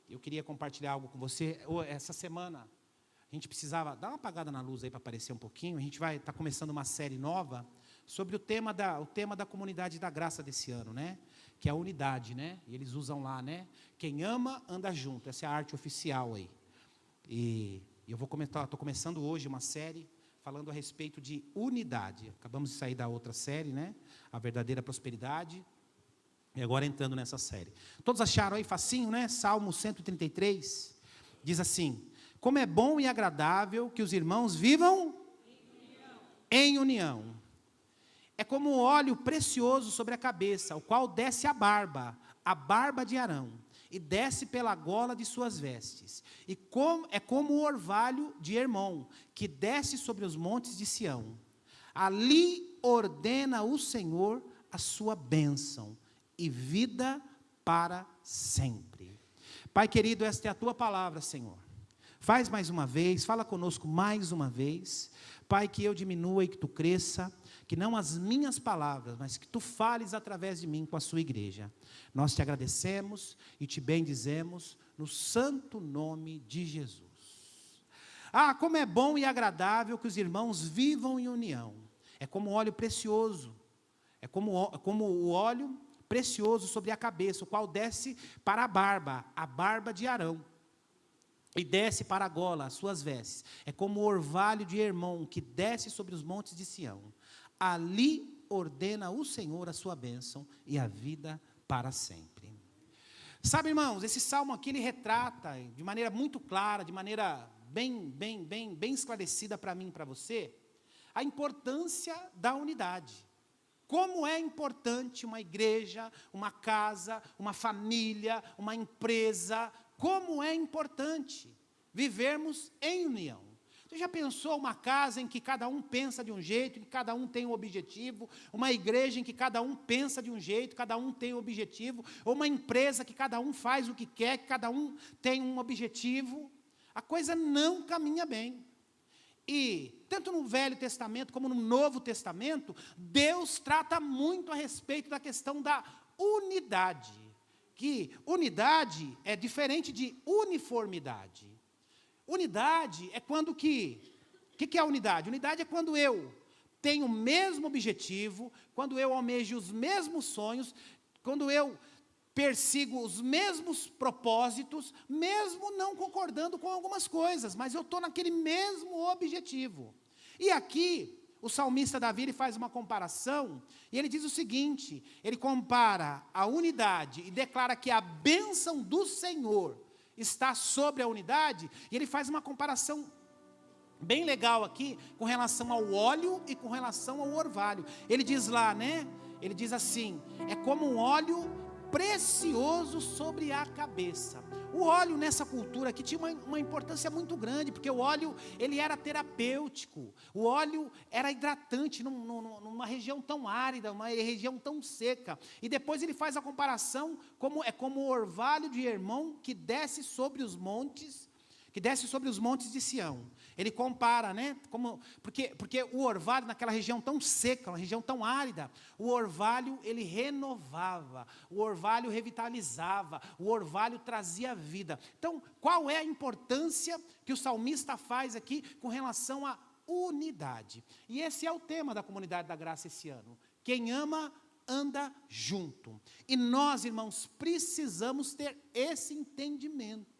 Eu queria compartilhar algo com você. Essa semana, a gente precisava dar uma apagada na luz aí para aparecer um pouquinho. A gente vai estar começando uma série nova sobre o tema da comunidade da graça desse ano, né? Que é a unidade, né? E eles usam lá, né? Quem ama, anda junto. Essa é a arte oficial aí. E eu estou começando hoje uma série falando a respeito de unidade. Acabamos de sair da outra série, né? A verdadeira prosperidade. E agora entrando nessa série. Todos acharam aí facinho, né? Salmo 133 diz assim: como é bom e agradável que os irmãos vivam em união. É como óleo precioso sobre a cabeça, o qual desce a barba de Arão, e desce pela gola de suas vestes. É como o orvalho de Hermon, que desce sobre os montes de Sião. Ali ordena o Senhor a sua bênção e vida para sempre. Pai querido, esta é a tua palavra, Senhor. Faz mais uma vez, fala conosco mais uma vez. Pai, que eu diminua e que tu cresça, que não as minhas palavras, mas que tu fales através de mim com a sua igreja. Nós te agradecemos e te bendizemos no santo nome de Jesus. Ah, como é bom e agradável que os irmãos vivam em união. É como óleo precioso, é como o óleo precioso sobre a cabeça, o qual desce para a barba de Arão, e desce para a gola, as suas vestes. É como o orvalho de Hermon, que desce sobre os montes de Sião. Ali ordena o Senhor a sua bênção e a vida para sempre. Sabe, irmãos, esse salmo aqui, ele retrata de maneira muito clara, de maneira bem esclarecida para mim e para você, a importância da unidade. Como é importante uma igreja, uma casa, uma família, uma empresa, como é importante vivermos em união. Você já pensou uma casa em que cada um pensa de um jeito, em que cada um tem um objetivo, uma igreja em que cada um pensa de um jeito, cada um tem um objetivo, ou uma empresa que cada um faz o que quer, que cada um tem um objetivo? A coisa não caminha bem. E, tanto no Velho Testamento como no Novo Testamento, Deus trata muito a respeito da questão da unidade. Que unidade é diferente de uniformidade. Unidade é quando que... O que é a unidade? Unidade é quando eu tenho o mesmo objetivo, quando eu almejo os mesmos sonhos, quando eu persigo os mesmos propósitos, mesmo não concordando com algumas coisas, mas eu estou naquele mesmo objetivo. E aqui, o salmista Davi, ele faz uma comparação, e ele diz o seguinte, ele compara a unidade e declara que a bênção do Senhor está sobre a unidade, e ele faz uma comparação bem legal aqui, com relação ao óleo e com relação ao orvalho. Ele diz lá, né? Ele diz assim, é como um óleo precioso sobre a cabeça. O óleo nessa cultura aqui tinha uma importância muito grande, porque o óleo, ele era terapêutico, o óleo era hidratante numa região tão árida, uma região tão seca. E depois ele faz a comparação, como o orvalho de Hermon que desce sobre os montes de Sião. Ele compara, né? Porque o orvalho naquela região tão seca, uma região tão árida, o orvalho ele renovava, o orvalho revitalizava, o orvalho trazia vida. Então, qual é a importância que o salmista faz aqui com relação à unidade? E esse é o tema da Comunidade da Graça esse ano. Quem ama, anda junto. E nós, irmãos, precisamos ter esse entendimento.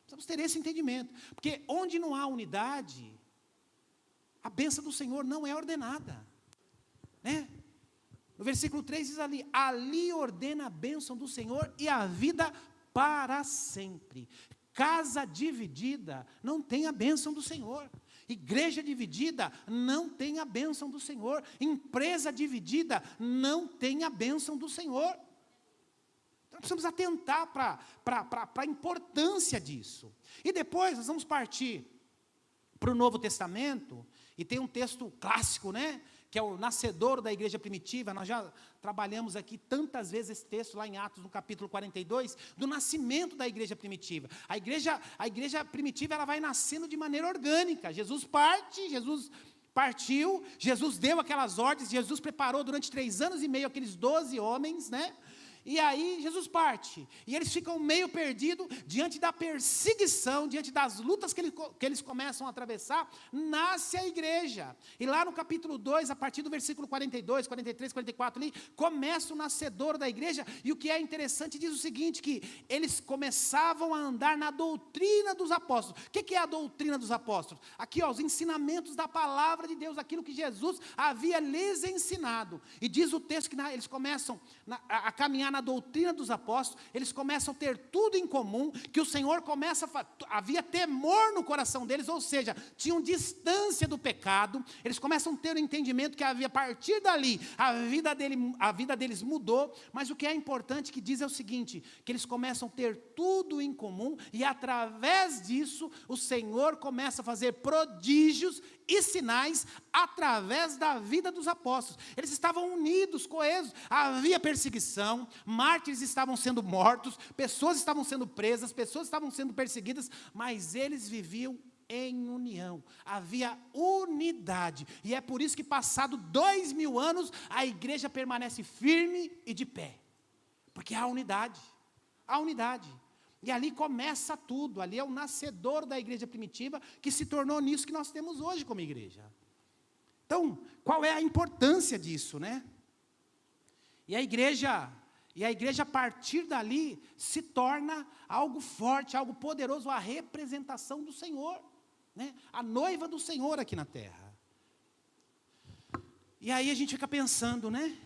Precisamos ter esse entendimento, porque onde não há unidade, a bênção do Senhor não é ordenada, né? No versículo 3 diz ali ordena a bênção do Senhor e a vida para sempre. Casa dividida não tem a bênção do Senhor, igreja dividida não tem a bênção do Senhor, empresa dividida não tem a bênção do Senhor. Nós precisamos atentar para a importância disso. E depois nós vamos partir para o Novo Testamento, e tem um texto clássico, né? Que é o nascedor da igreja primitiva. Nós já trabalhamos aqui tantas vezes esse texto lá em Atos, no capítulo 42, do nascimento da igreja primitiva. A igreja primitiva, ela vai nascendo de maneira orgânica. Jesus partiu, Jesus deu aquelas ordens, Jesus preparou durante 3 anos e meio aqueles 12 homens, né? E aí Jesus parte, e eles ficam meio perdidos diante da perseguição, diante das lutas que eles começam a atravessar. Nasce a igreja, e lá no capítulo 2, a partir do versículo 42, 43, 44 ali, começa o nascedor da igreja. E o que é interessante diz o seguinte, que eles começavam a andar na doutrina dos apóstolos. O que é a doutrina dos apóstolos? Aqui ó, os ensinamentos da palavra de Deus, aquilo que Jesus havia lhes ensinado. E diz o texto que eles começam a caminhar na doutrina dos apóstolos, eles começam a ter tudo em comum, que o Senhor havia temor no coração deles, ou seja, tinham distância do pecado. Eles começam a ter o entendimento que havia, a partir dali, a vida deles mudou. Mas o que é importante que diz é o seguinte, que eles começam a ter tudo em comum, e através disso, o Senhor começa a fazer prodígios e sinais através da vida dos apóstolos. Eles estavam unidos, coesos, havia perseguição, mártires estavam sendo mortos, pessoas estavam sendo presas, pessoas estavam sendo perseguidas, mas eles viviam em união, havia unidade, e é por isso que passado 2000 anos, a igreja permanece firme e de pé, porque há unidade, e ali começa tudo, ali é o nascedor da igreja primitiva, que se tornou nisso que nós temos hoje como igreja. Então, qual é a importância disso, né? E a igreja, a partir dali, se torna algo forte, algo poderoso, a representação do Senhor, né? A noiva do Senhor aqui na terra. E aí a gente fica pensando, né?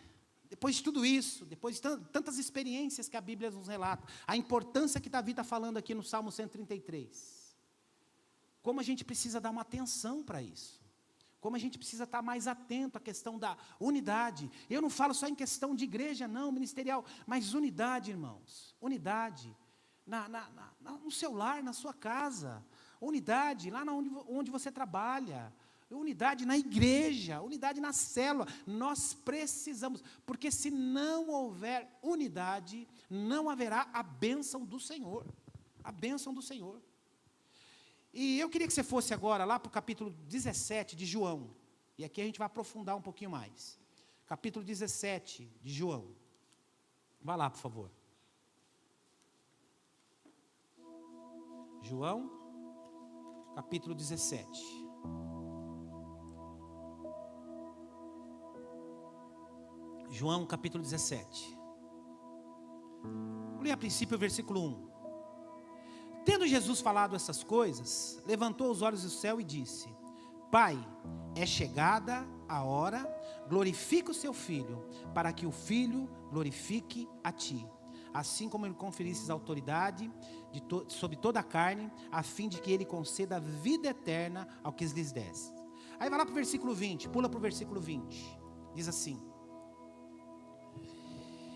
Depois de tudo isso, depois de tantas experiências que a Bíblia nos relata, a importância que Davi está falando aqui no Salmo 133, como a gente precisa dar uma atenção para isso, como a gente precisa estar mais atento à questão da unidade. Eu não falo só em questão de igreja, não, ministerial, mas unidade, irmãos, unidade no seu lar, na sua casa, unidade lá onde você trabalha, unidade na igreja, unidade na célula. Nós precisamos, porque se não houver unidade, não haverá a bênção do Senhor, a bênção do Senhor. E eu queria que você fosse agora lá para o capítulo 17 de João, e aqui a gente vai aprofundar um pouquinho mais. Capítulo 17 de João, vá lá por favor. João, capítulo 17. João capítulo 17. Vou ler a princípio o versículo 1. Tendo Jesus falado essas coisas, levantou os olhos do céu e disse: Pai, é chegada a hora, glorifica o seu Filho, para que o Filho glorifique a ti. Assim como ele conferisses autoridade sobre toda a carne, a fim de que ele conceda vida eterna ao que lhes desse. Aí vai lá para o versículo 20, pula para o versículo 20. Diz assim: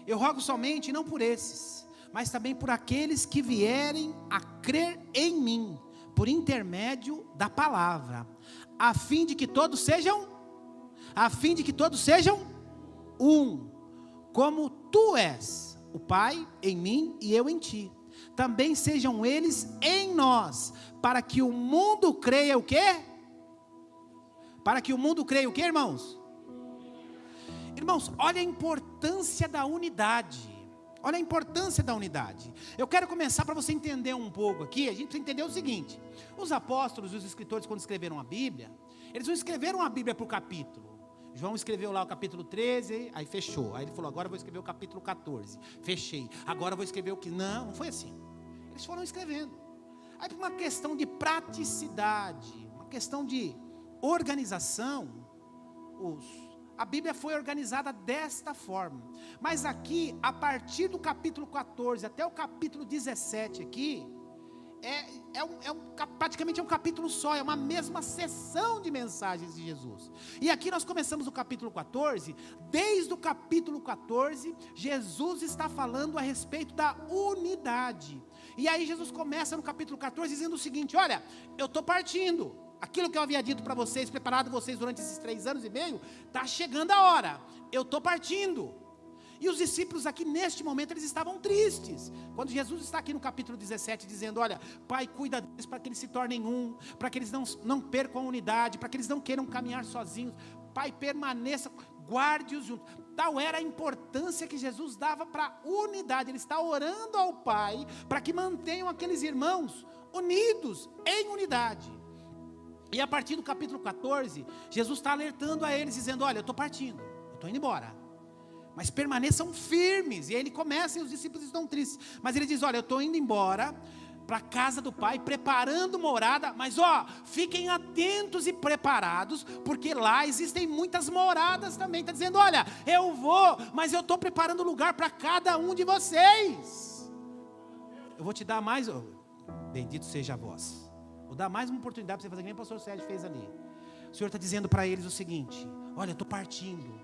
Eu rogo somente, não por esses, mas também por aqueles que vierem a crer em mim, por intermédio da palavra, a fim de que todos sejam um, como tu és, o Pai em mim e eu em ti. Também sejam eles em nós, para que o mundo creia o quê? Para que o mundo creia o quê, irmãos? Irmãos, olha a importância da unidade. Olha a importância da unidade. Eu quero começar para você entender um pouco aqui. A gente precisa entender o seguinte: os apóstolos e os escritores, quando escreveram a Bíblia, eles não escreveram a Bíblia por capítulo. João escreveu lá o capítulo 13, aí fechou. Aí ele falou: agora eu vou escrever o capítulo 14. Fechei. Agora eu vou escrever o que? Não foi assim. Eles foram escrevendo. Aí por uma questão de praticidade, uma questão de organização, a Bíblia foi organizada desta forma. Mas aqui, a partir do capítulo 14 até o capítulo 17 aqui, praticamente é um capítulo só, é uma mesma sessão de mensagens de Jesus. E aqui nós começamos o capítulo 14, desde o capítulo 14, Jesus está falando a respeito da unidade. E aí Jesus começa no capítulo 14 dizendo o seguinte: olha, eu estou partindo. Aquilo que eu havia dito para vocês, preparado vocês durante esses 3 anos e meio, está chegando a hora, eu estou partindo. E os discípulos aqui neste momento, eles estavam tristes, quando Jesus está aqui no capítulo 17 dizendo: olha, Pai, cuida deles para que eles se tornem um, para que eles não percam a unidade, para que eles não queiram caminhar sozinhos. Pai, permaneça, guarde-os juntos. Tal era a importância que Jesus dava para a unidade. Ele está orando ao Pai para que mantenham aqueles irmãos unidos em unidade. E a partir do capítulo 14, Jesus está alertando a eles, dizendo: olha, eu estou partindo, eu estou indo embora, mas permaneçam firmes. E aí ele começa e os discípulos estão tristes, mas ele diz: olha, eu estou indo embora para a casa do Pai, preparando morada, mas fiquem atentos e preparados, porque lá existem muitas moradas também. Está dizendo: olha, eu vou, mas eu estou preparando lugar para cada um de vocês. Eu vou te dar mais, bendito seja a voz, vou dar mais uma oportunidade para você fazer que nem o pastor Sérgio fez ali. O Senhor está dizendo para eles o seguinte: olha, eu estou partindo,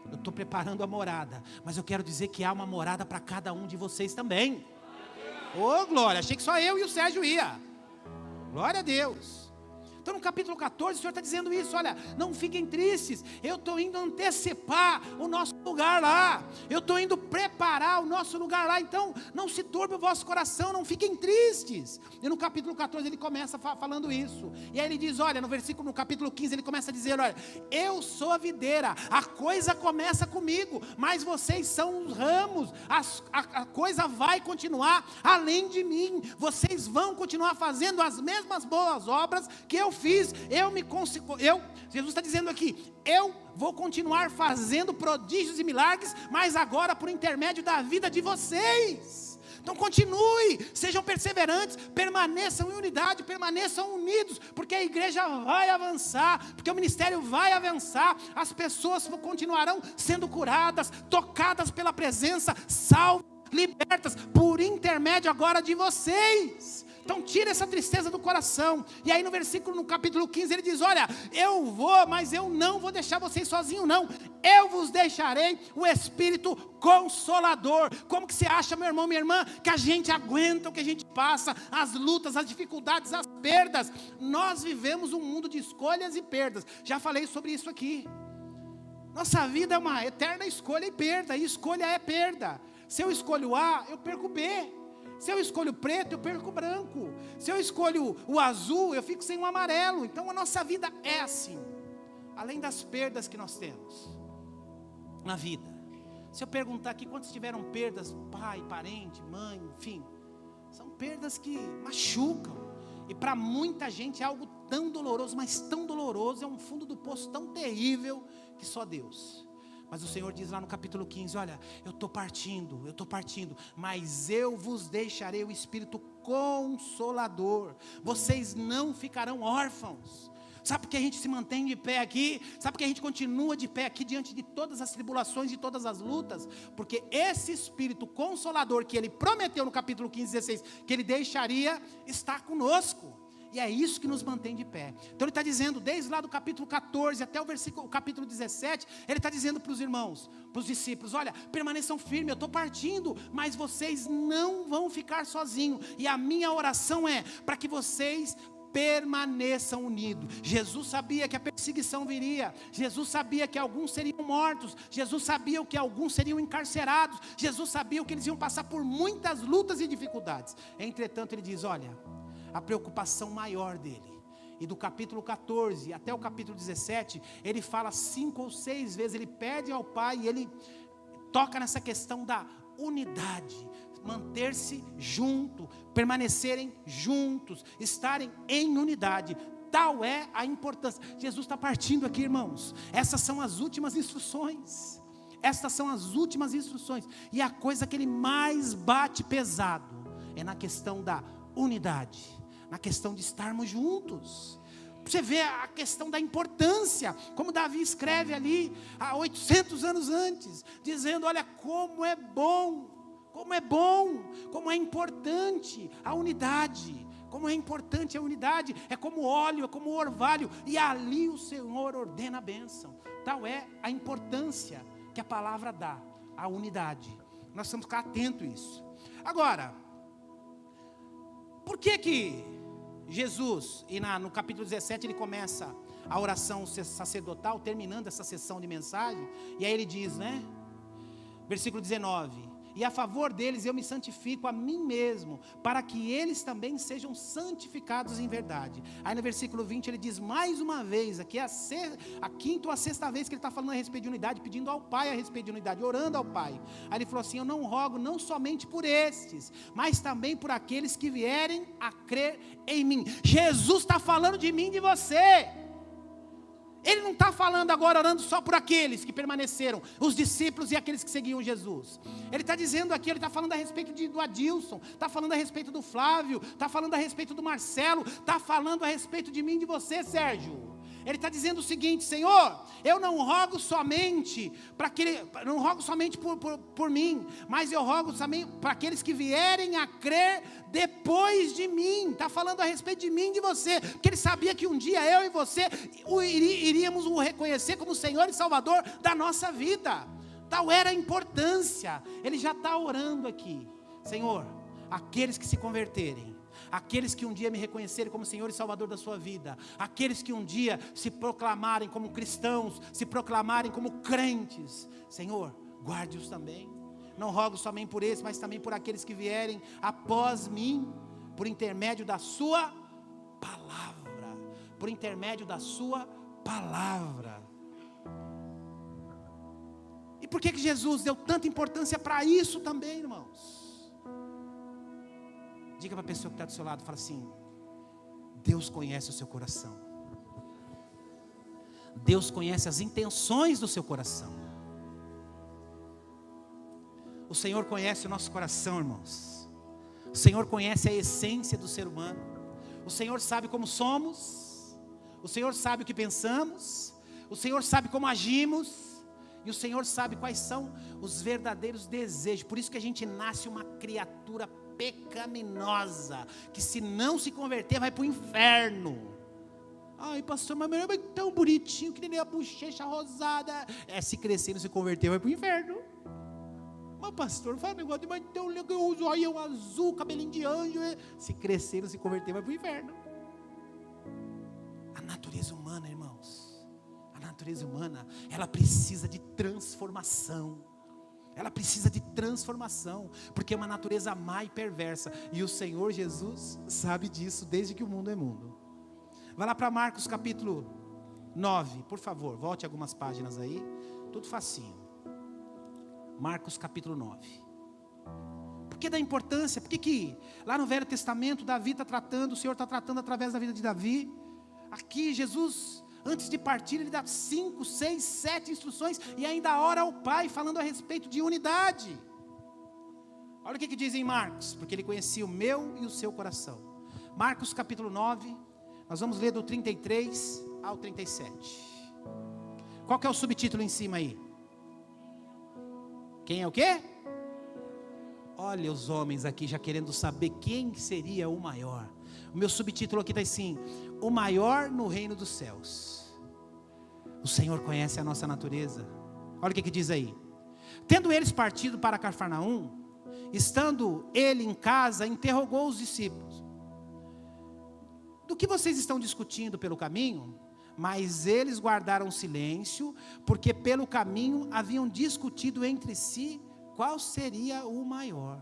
eu estou preparando a morada, mas eu quero dizer que há uma morada para cada um de vocês também. Ô, glória, achei que só eu e o Sérgio ia. Glória a Deus. Então no capítulo 14 o Senhor está dizendo isso: olha, não fiquem tristes, eu estou indo antecipar o nosso lugar lá, eu estou indo preparar o nosso lugar lá, então não se turbe o vosso coração, não fiquem tristes. E no capítulo 14 ele começa falando isso, e aí ele diz, olha, no capítulo 15 ele começa a dizer: olha, eu sou a videira, a coisa começa comigo, mas vocês são os ramos, a coisa vai continuar além de mim, vocês vão continuar fazendo as mesmas boas obras que eu fiz. Jesus está dizendo aqui: eu vou continuar fazendo prodígios e milagres, mas agora por intermédio da vida de vocês. Então continue, sejam perseverantes, permaneçam em unidade, permaneçam unidos, porque a igreja vai avançar, porque o ministério vai avançar, as pessoas continuarão sendo curadas, tocadas pela presença, salvas, libertas, por intermédio agora de vocês. Então tira essa tristeza do coração. E aí no capítulo 15 ele diz: olha, eu vou, mas eu não vou deixar vocês sozinhos não, eu vos deixarei o Espírito Consolador. Como que você acha, meu irmão, minha irmã, que a gente aguenta o que a gente passa, as lutas, as dificuldades, as perdas? Nós vivemos um mundo de escolhas e perdas, já falei sobre isso aqui. Nossa vida é uma eterna escolha e perda, e escolha é perda. Se eu escolho A, eu perco B. Se eu escolho preto, eu perco o branco. Se eu escolho o azul, eu fico sem o amarelo. Então a nossa vida é assim. Além das perdas que nós temos na vida. Se eu perguntar aqui quantos tiveram perdas, pai, parente, mãe, enfim, são perdas que machucam. E para muita gente é algo tão doloroso, mas tão doloroso, é um fundo do poço tão terrível que só Deus. Mas o Senhor diz lá no capítulo 15, olha, eu estou partindo, mas eu vos deixarei o Espírito Consolador, vocês não ficarão órfãos. Sabe por que a gente se mantém de pé aqui? Sabe por que a gente continua de pé aqui diante de todas as tribulações, de todas as lutas? Porque esse Espírito Consolador que Ele prometeu no capítulo 15, 16, que Ele deixaria, está conosco. E é isso que nos mantém de pé. Então ele está dizendo, desde lá do capítulo 14 até o capítulo 17, ele está dizendo para os irmãos, para os discípulos, olha, permaneçam firmes, eu estou partindo, mas vocês não vão ficar sozinhos. E a minha oração é para que vocês permaneçam unidos. Jesus sabia que a perseguição viria, Jesus sabia que alguns seriam mortos, Jesus sabia que alguns seriam encarcerados, Jesus sabia que eles iam passar por muitas lutas e dificuldades. Entretanto ele diz, olha, a preocupação maior dele, e do capítulo 14 até o capítulo 17, ele fala 5 ou 6 vezes, ele pede ao Pai, e ele toca nessa questão da unidade, manter-se junto, permanecerem juntos, estarem em unidade. Tal é a importância. Jesus está partindo aqui, irmãos, essas são as últimas instruções, e a coisa que ele mais bate pesado, é na questão da unidade, na questão de estarmos juntos. Você vê a questão da importância, como Davi escreve ali, há 800 anos antes, dizendo, olha como é bom, como é importante a unidade, é como óleo, é como orvalho, e ali o Senhor ordena a bênção. Tal é a importância que a palavra dá à unidade. Nós temos que ficar atentos a isso. Agora, por que Jesus, e no capítulo 17 ele começa a oração sacerdotal, terminando essa sessão de mensagem, e aí ele diz, versículo 19, e a favor deles eu me santifico a mim mesmo, para que eles também sejam santificados em verdade. Aí no versículo 20 ele diz mais uma vez, aqui é a quinta ou a sexta vez que ele está falando a respeito de unidade, pedindo ao Pai a respeito de unidade, orando ao Pai. Aí ele falou assim: eu não rogo não somente por estes, mas também por aqueles que vierem a crer em mim. Jesus está falando de mim e de você. Ele não está falando agora, orando só por aqueles que permaneceram, os discípulos e aqueles que seguiam Jesus. Ele está dizendo aqui, ele está falando a respeito do Adilson, está falando a respeito do Flávio, está falando a respeito do Marcelo, está falando a respeito de mim e de você, Sérgio. Ele está dizendo o seguinte: Senhor, eu não rogo somente por mim, mas eu rogo também para aqueles que vierem a crer depois de mim. Está falando a respeito de mim e de você, porque ele sabia que um dia eu e você iríamos o reconhecer como Senhor e Salvador da nossa vida. Tal era a importância. Ele já está orando aqui: Senhor, aqueles que se converterem, aqueles que um dia me reconhecerem como Senhor e Salvador da sua vida, aqueles que um dia se proclamarem como cristãos, se proclamarem como crentes, Senhor, guarde-os também. Não rogo somente por esses, mas também por aqueles que vierem após mim, por intermédio da sua palavra, por intermédio da sua palavra. E por que Jesus deu tanta importância para isso também, irmãos? Diga para a pessoa que está do seu lado, fala assim: Deus conhece o seu coração. Deus conhece as intenções do seu coração. O Senhor conhece o nosso coração, irmãos. O Senhor conhece a essência do ser humano. O Senhor sabe como somos. O Senhor sabe o que pensamos. O Senhor sabe como agimos. E o Senhor sabe quais são os verdadeiros desejos. Por isso que a gente nasce uma criatura pecaminosa, que se não se converter vai para o inferno. Ai, pastor, mas é tão bonitinho, que nem a bochecha rosada. Se crescer e não se converter vai para o inferno. Mas pastor, fala um negócio de mas tão legal, eu uso olho azul, cabelinho de anjo. Se crescer e não se converter vai para o inferno. A natureza humana, irmãos, a natureza humana, ela precisa de transformação. Ela precisa de transformação, porque é uma natureza má e perversa, e o Senhor Jesus sabe disso desde que o mundo é mundo. Vai lá para Marcos capítulo 9, por favor, volte algumas páginas aí, tudo facinho. Marcos capítulo 9. Por que da importância? Por que lá no Velho Testamento Davi está tratando, o Senhor está tratando através da vida de Davi? Aqui Jesus, antes de partir, ele dá 5, 6, 7 instruções e ainda ora ao Pai, falando a respeito de unidade. Olha o que diz em Marcos, porque ele conhecia o meu e o seu coração. Marcos capítulo 9, nós vamos ler do 33 ao 37. Qual que é o subtítulo em cima aí? Quem é o quê? Olha os homens aqui já querendo saber quem seria o maior. O meu subtítulo aqui está assim: o maior no reino dos céus. O Senhor conhece a nossa natureza. Olha o que diz aí: tendo eles partido para Cafarnaum, estando ele em casa, interrogou os discípulos: do que vocês estão discutindo pelo caminho? Mas eles guardaram silêncio, porque pelo caminho haviam discutido entre si qual seria o maior.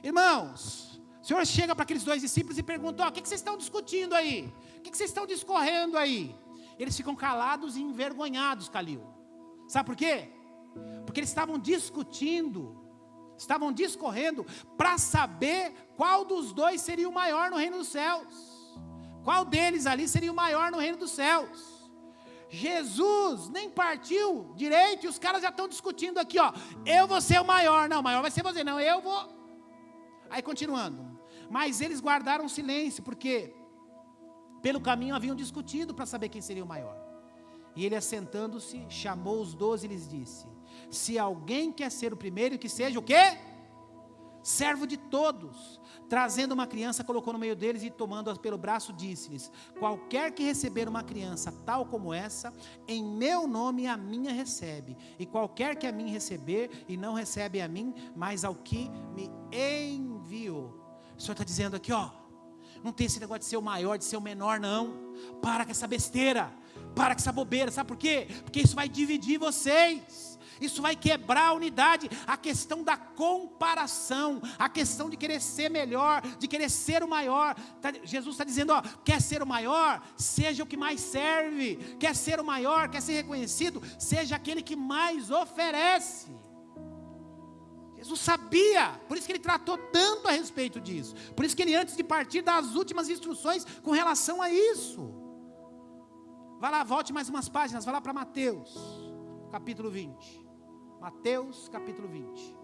Irmãos, o Senhor chega para aqueles dois discípulos e pergunta: o que vocês estão discutindo aí? O que vocês estão discorrendo aí? Eles ficam calados e envergonhados, Calil. Sabe por quê? Porque eles estavam discutindo, estavam discorrendo para saber qual dos dois seria o maior no reino dos céus. Qual deles ali seria o maior no reino dos céus? Jesus nem partiu direito e os caras já estão discutindo aqui, eu vou ser o maior. Não, o maior vai ser você, não, eu vou. Aí continuando, mas eles guardaram silêncio, porque pelo caminho haviam discutido para saber quem seria o maior. E ele, assentando-se, chamou os 12 e lhes disse: se alguém quer ser o primeiro, que seja o quê? Servo de todos. Trazendo uma criança, colocou no meio deles e, tomando-a pelo braço, disse-lhes: qualquer que receber uma criança tal como essa, em meu nome a minha recebe. E qualquer que a mim receber, e não recebe a mim, mas ao que me enviou. O Senhor está dizendo aqui, Não tem esse negócio de ser o maior, de ser o menor, não. Para com essa besteira, para com essa bobeira. Sabe por quê? Porque isso vai dividir vocês. Isso vai quebrar a unidade, a questão da comparação, a questão de querer ser melhor, de querer ser o maior. Jesus está dizendo, ó, quer ser o maior? Seja o que mais serve. Quer ser o maior? Quer ser reconhecido? Seja aquele que mais oferece. Jesus sabia, por isso que ele tratou tanto a respeito disso. Por isso que ele, antes de partir, dá as últimas instruções com relação a isso. Vai lá, volte mais umas páginas, vai lá para Mateus, capítulo 20. Mateus, capítulo 20.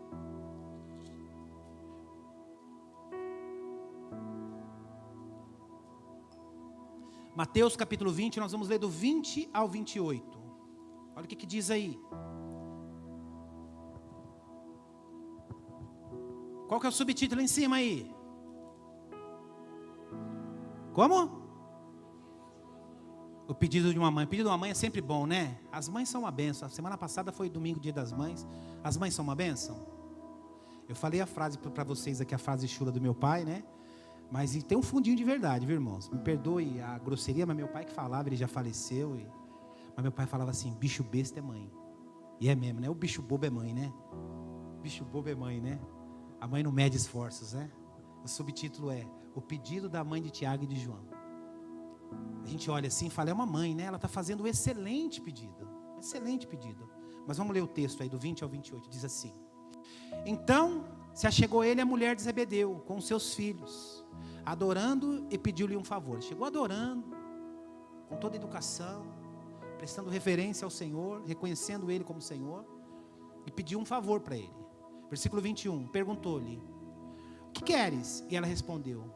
Mateus, capítulo 20, nós vamos ler do 20 ao 28. Olha o que diz aí. Qual que é o subtítulo em cima aí? Como? O pedido de uma mãe. O pedido de uma mãe é sempre bom, né? As mães são uma bênção. A semana passada foi domingo, dia das mães. As mães são uma bênção. Eu falei a frase para vocês aqui, a frase chula do meu pai, né? Mas tem um fundinho de verdade, viu, irmãos? Me perdoe a grosseria, mas meu pai que falava, ele já faleceu. Mas meu pai falava assim, bicho besta é mãe. E é mesmo, né? O bicho bobo é mãe, né? O bicho bobo é mãe, né? A mãe não mede esforços, né? O subtítulo é o pedido da mãe de Tiago e de João. A gente olha assim e fala, é uma mãe, né? Ela está fazendo um excelente pedido. Excelente pedido. Mas vamos ler o texto aí do 20 ao 28. Diz assim. Então se achegou ele a mulher de Zebedeu com os seus filhos, adorando, e pediu-lhe um favor. Chegou adorando, com toda educação, prestando reverência ao Senhor, reconhecendo ele como Senhor, e pediu um favor para ele. Versículo 21, perguntou-lhe, o que queres? E ela respondeu,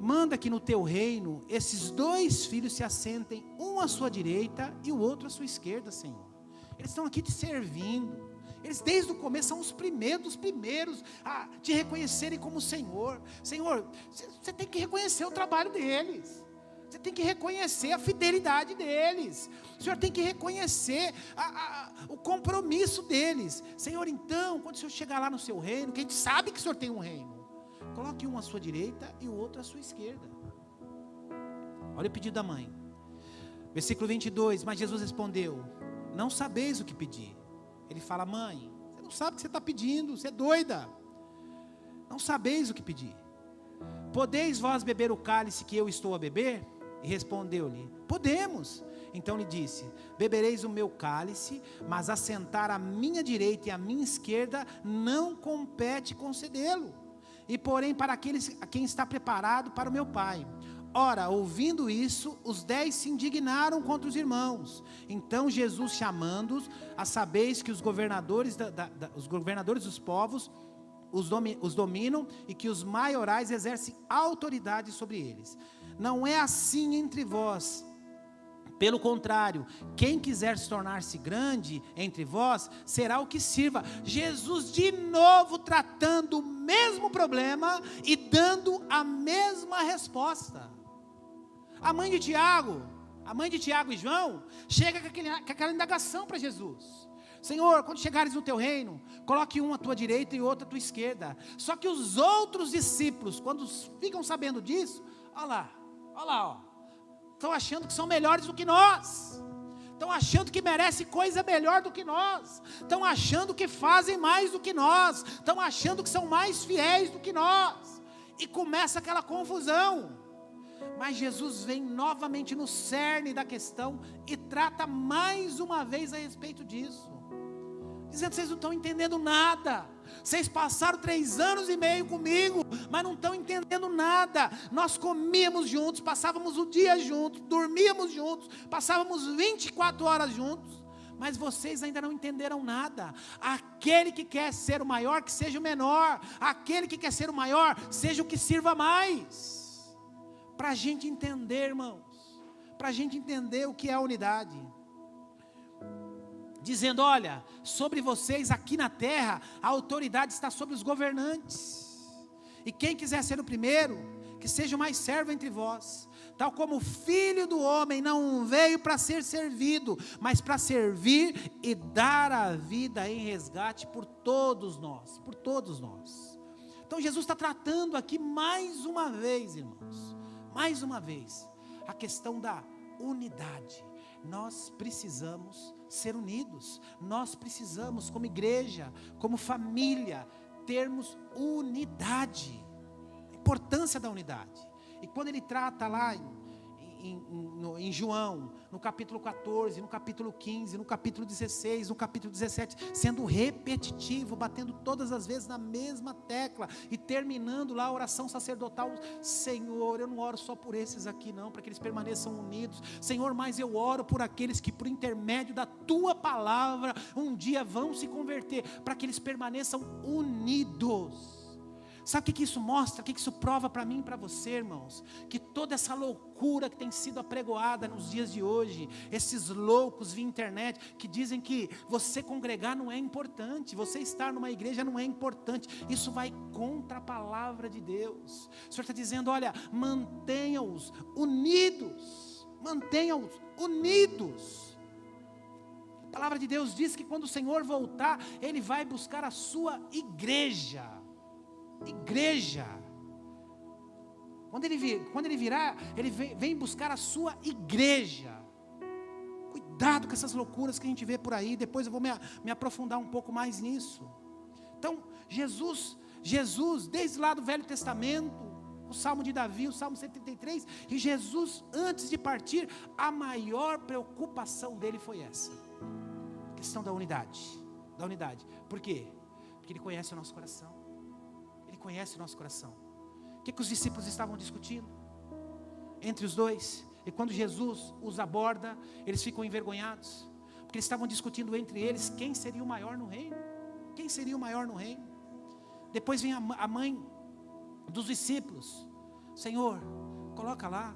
manda que no teu reino esses 2 filhos se assentem, um à sua direita e o outro à sua esquerda, Senhor. Eles estão aqui te servindo. Eles desde o começo são os primeiros a te reconhecerem como Senhor. Senhor, você tem que reconhecer o trabalho deles. Você tem que reconhecer a fidelidade deles. O Senhor tem que reconhecer o compromisso deles. Senhor, então, quando o Senhor chegar lá no seu reino, que a gente sabe que o Senhor tem um reino, coloque um à sua direita e o outro à sua esquerda. Olha o pedido da mãe. Versículo 22, mas Jesus respondeu, não sabeis o que pedir. Ele fala, mãe, você não sabe o que você está pedindo, você é doida. Não sabeis o que pedir. Podeis vós beber o cálice que eu estou a beber? E respondeu-lhe, podemos. Então lhe disse, bebereis o meu cálice, mas assentar à minha direita e à minha esquerda não compete concedê-lo. E porém para aqueles a quem está preparado para o meu Pai. Ora, ouvindo isso, os 10 se indignaram contra os irmãos. Então Jesus, chamando-os, a sabeis que os governadores, os governadores dos povos os dominam e que os maiorais exercem autoridade sobre eles. Não é assim entre vós. Pelo contrário, quem quiser se tornar-se grande entre vós, será o que sirva. Jesus de novo tratando o mesmo problema e dando a mesma resposta. A mãe de Tiago e João, chega com aquela indagação para Jesus. Senhor, quando chegares no teu reino, coloque um à tua direita e outro à tua esquerda. Só que os outros discípulos, quando ficam sabendo disso, olha lá, estão achando que são melhores do que nós. Estão achando que merecem coisa melhor do que nós. Estão achando que fazem mais do que nós. Estão achando que são mais fiéis do que nós. E começa aquela confusão. Mas Jesus vem novamente no cerne da questão e trata mais uma vez a respeito disso. Dizendo, vocês não estão entendendo nada. Vocês passaram 3 anos e meio comigo, mas não estão entendendo nada. Nós comíamos juntos, passávamos o dia juntos, dormíamos juntos, passávamos 24 horas juntos, mas vocês ainda não entenderam nada. Aquele que quer ser o maior, que seja o menor. Aquele que quer ser o maior, seja o que sirva mais. Para a gente entender, irmãos, para a gente entender o que é a unidade. Dizendo, olha, sobre vocês aqui na terra, a autoridade está sobre os governantes. E quem quiser ser o primeiro, que seja o mais servo entre vós. Tal como o Filho do Homem não veio para ser servido, mas para servir e dar a vida em resgate por todos nós. Por todos nós. Então Jesus está tratando aqui mais uma vez, irmãos, mais uma vez, a questão da unidade. Nós precisamos ser unidos, nós precisamos como igreja, como família, termos unidade, a importância da unidade. E quando ele trata lá em João, no capítulo 14, no capítulo 15, no capítulo 16, no capítulo 17, sendo repetitivo, batendo todas as vezes na mesma tecla, e terminando lá a oração sacerdotal: Senhor, eu não oro só por esses aqui não, para que eles permaneçam unidos, Senhor, mas eu oro por aqueles que por intermédio da Tua palavra, um dia vão se converter, para que eles permaneçam unidos. Sabe o que isso mostra? O que isso prova para mim e para você, irmãos? Que toda essa loucura que tem sido apregoada nos dias de hoje, esses loucos via internet, que dizem que você congregar não é importante, você estar numa igreja não é importante, isso vai contra a palavra de Deus. O Senhor está dizendo: olha, mantenha-os unidos, mantenha-os unidos. A palavra de Deus diz que quando o Senhor voltar, Ele vai buscar a sua igreja. Quando ele virá, ele vem buscar a sua igreja. Cuidado com essas loucuras que a gente vê por aí. Depois eu vou me aprofundar um pouco mais nisso. Então Jesus, desde lá do Velho Testamento, o Salmo de Davi, o Salmo 133, e Jesus, antes de partir, a maior preocupação dele foi essa: a questão da unidade. Por quê? Porque Ele conhece o nosso coração. Ele conhece o nosso coração. O que os discípulos estavam discutindo entre os dois? E quando Jesus os aborda, eles ficam envergonhados, porque eles estavam discutindo entre eles quem seria o maior no reino. Quem seria o maior no reino? Depois vem a mãe dos discípulos: Senhor, coloca lá,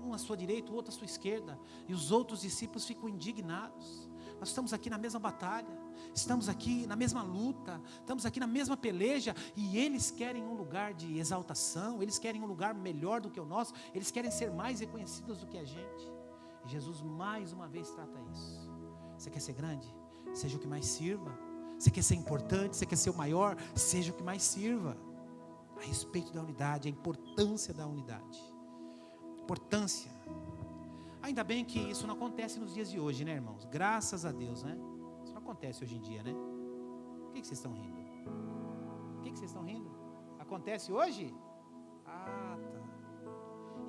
um à sua direita, o outro à sua esquerda. E os outros discípulos ficam indignados. Nós estamos aqui na mesma batalha, estamos aqui na mesma luta, estamos aqui na mesma peleja, e eles querem um lugar de exaltação, eles querem um lugar melhor do que o nosso, eles querem ser mais reconhecidos do que a gente. E Jesus mais uma vez trata isso. Você quer ser grande? Seja o que mais sirva. Você quer ser importante? Você quer ser o maior? Seja o que mais sirva. A respeito da unidade, a importância da unidade. Importância. Ainda bem que isso não acontece nos dias de hoje, né, irmãos? Graças a Deus, né? Isso não acontece hoje em dia, né? Por que vocês estão rindo? Por que vocês estão rindo? Acontece hoje? Ah, tá.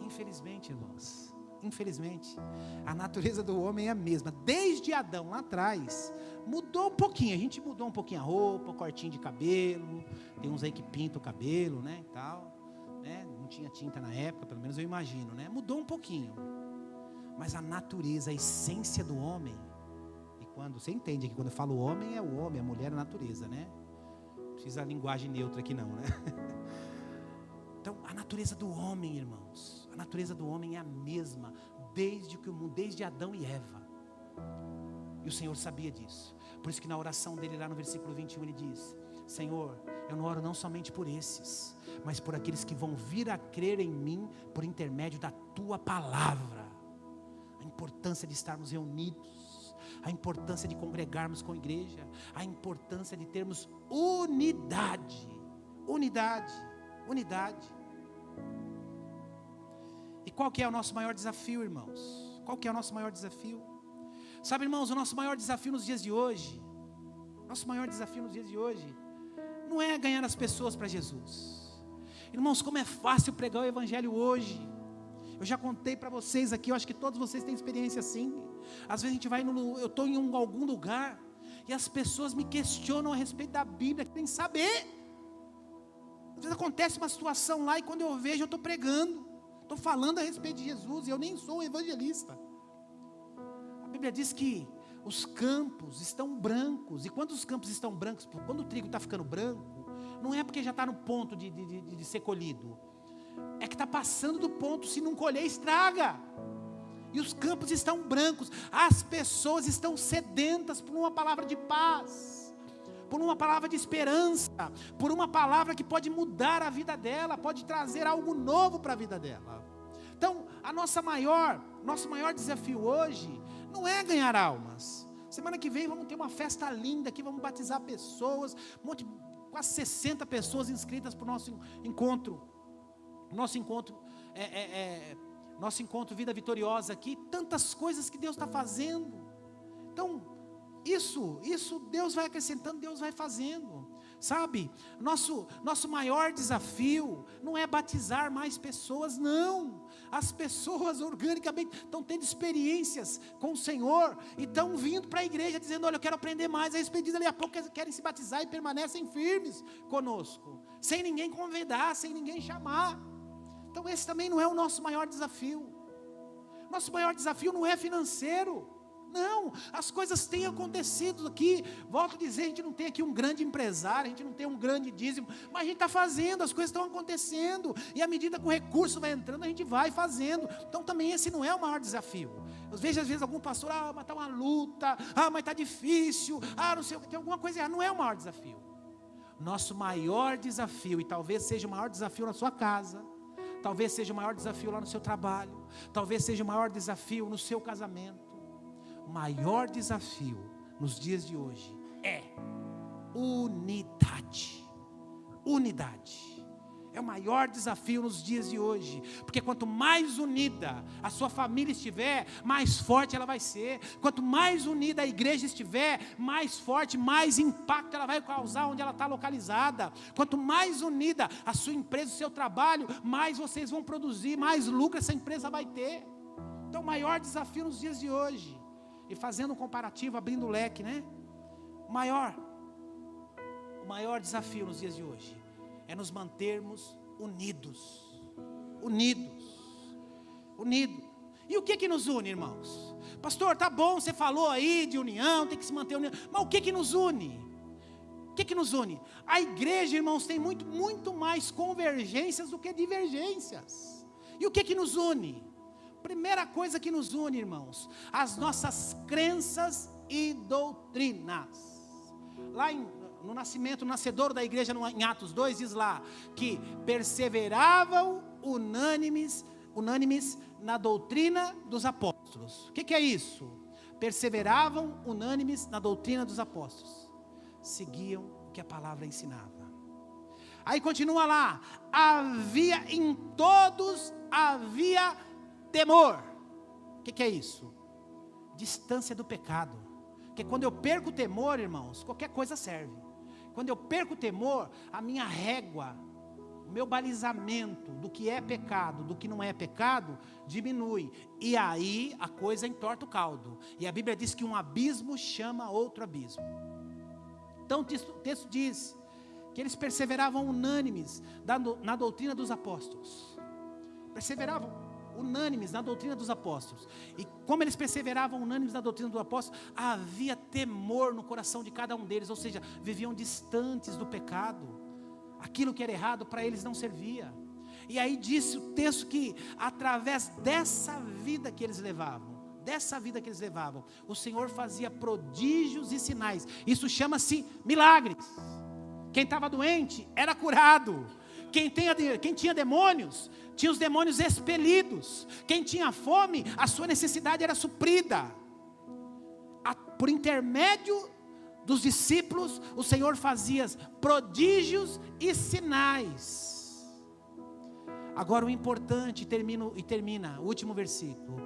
Infelizmente, irmãos, infelizmente, a natureza do homem é a mesma. Desde Adão lá atrás, mudou um pouquinho. A gente mudou um pouquinho a roupa, o cortinho de cabelo. Tem uns aí que pintam o cabelo, né, e tal, né? Não tinha tinta na época, pelo menos eu imagino, né? Mudou um pouquinho. Mas a natureza, a essência do homem, e quando você entende que quando eu falo homem, é o homem, a mulher é a natureza, né? Não precisa linguagem neutra aqui não, né? Então, a natureza do homem, irmãos, a natureza do homem é a mesma desde Adão e Eva. E o Senhor sabia disso. Por isso que na oração dele lá no versículo 21 ele diz: Senhor, eu não oro não somente por esses, mas por aqueles que vão vir a crer em mim por intermédio da tua palavra. A importância de estarmos reunidos, a importância de congregarmos com a igreja, a importância de termos unidade. E qual que é o nosso maior desafio, irmãos? Qual que é o nosso maior desafio? Sabe, irmãos, o nosso maior desafio nos dias de hoje, não é ganhar as pessoas para Jesus. Irmãos, como é fácil pregar o evangelho hoje. Eu já contei para vocês aqui, eu acho que todos vocês têm experiência assim. Às vezes a gente vai, eu estou em algum lugar, e as pessoas me questionam a respeito da Bíblia, querem saber. Às vezes acontece uma situação lá, e quando eu vejo, eu estou pregando, estou falando a respeito de Jesus, e eu nem sou um evangelista. A Bíblia diz que os campos estão brancos, e quando os campos estão brancos, quando o trigo está ficando branco, não é porque já está no ponto de ser colhido, é que está passando do ponto. Se não colher, estraga. E os campos estão brancos. As pessoas estão sedentas por uma palavra de paz, por uma palavra de esperança, por uma palavra que pode mudar a vida dela, pode trazer algo novo para a vida dela. Então, nosso maior desafio hoje não é ganhar almas. Semana que vem vamos ter uma festa linda aqui, vamos batizar pessoas, um monte de quase 60 pessoas inscritas para o nosso encontro. Nosso encontro Vida Vitoriosa aqui. Tantas coisas que Deus está fazendo. Então, isso Deus vai acrescentando, Deus vai fazendo. Sabe, nosso maior desafio não é batizar mais pessoas, não. As pessoas organicamente estão tendo experiências com o Senhor e estão vindo para a igreja dizendo: olha, eu quero aprender mais a respeito disso. Dali a pouco querem se batizar e permanecem firmes conosco, sem ninguém convidar, sem ninguém chamar. Então esse também não é o nosso maior desafio. Nosso maior desafio não é financeiro. Não, as coisas têm acontecido aqui. Volto a dizer, a gente não tem aqui um grande empresário, a gente não tem um grande dízimo, mas a gente está fazendo, as coisas estão acontecendo, e à medida que o recurso vai entrando, a gente vai fazendo. Então também esse não é o maior desafio. Eu vejo às vezes algum pastor: mas está uma luta, mas está difícil, não sei o que, tem alguma coisa errada. Não é o maior desafio. Nosso maior desafio, e talvez seja o maior desafio na sua casa, talvez seja o maior desafio lá no seu trabalho, talvez seja o maior desafio no seu casamento. O maior desafio nos dias de hoje é unidade. Unidade é o maior desafio nos dias de hoje, porque quanto mais unida a sua família estiver, mais forte ela vai ser. Quanto mais unida a igreja estiver, mais forte, mais impacto ela vai causar onde ela está localizada. Quanto mais unida a sua empresa, o seu trabalho, mais vocês vão produzir, mais lucro essa empresa vai ter. Então o maior desafio nos dias de hoje, e fazendo um comparativo, abrindo o leque, né? O maior desafio nos dias de hoje é nos mantermos unidos. E o que nos une, irmãos? Pastor, tá bom, você falou aí de união, tem que se manter unido, mas o que nos une? O que nos une? A igreja, irmãos, tem muito mais convergências do que divergências. E o que nos une? Primeira coisa que nos une, irmãos, as nossas crenças e doutrinas. Lá no nascedouro da igreja, em Atos 2, diz lá que perseveravam unânimes na doutrina dos apóstolos. O que é isso? Perseveravam unânimes na doutrina dos apóstolos. Seguiam o que a palavra ensinava. Aí continua lá: em todos havia temor. O que é isso? Distância do pecado. Porque quando eu perco o temor, irmãos, qualquer coisa serve. Quando eu perco o temor, a minha régua, o meu balizamento do que é pecado, do que não é pecado, diminui. E aí a coisa entorta o caldo. E a Bíblia diz que um abismo chama outro abismo. Então o texto diz que eles perseveravam unânimes na doutrina dos apóstolos. Perseveravam unânimes na doutrina dos apóstolos. E como eles perseveravam unânimes na doutrina dos apóstolos, havia temor no coração de cada um deles, ou seja, viviam distantes do pecado. Aquilo que era errado para eles não servia. E aí disse o texto que através dessa vida que eles levavam, o Senhor fazia prodígios e sinais. Isso chama-se milagres. Quem estava doente era curado. Quem tinha demônios, tinha os demônios expelidos. Quem tinha fome, a sua necessidade era suprida. Por intermédio dos discípulos, o Senhor fazia prodígios e sinais. Agora o importante, termina o último versículo.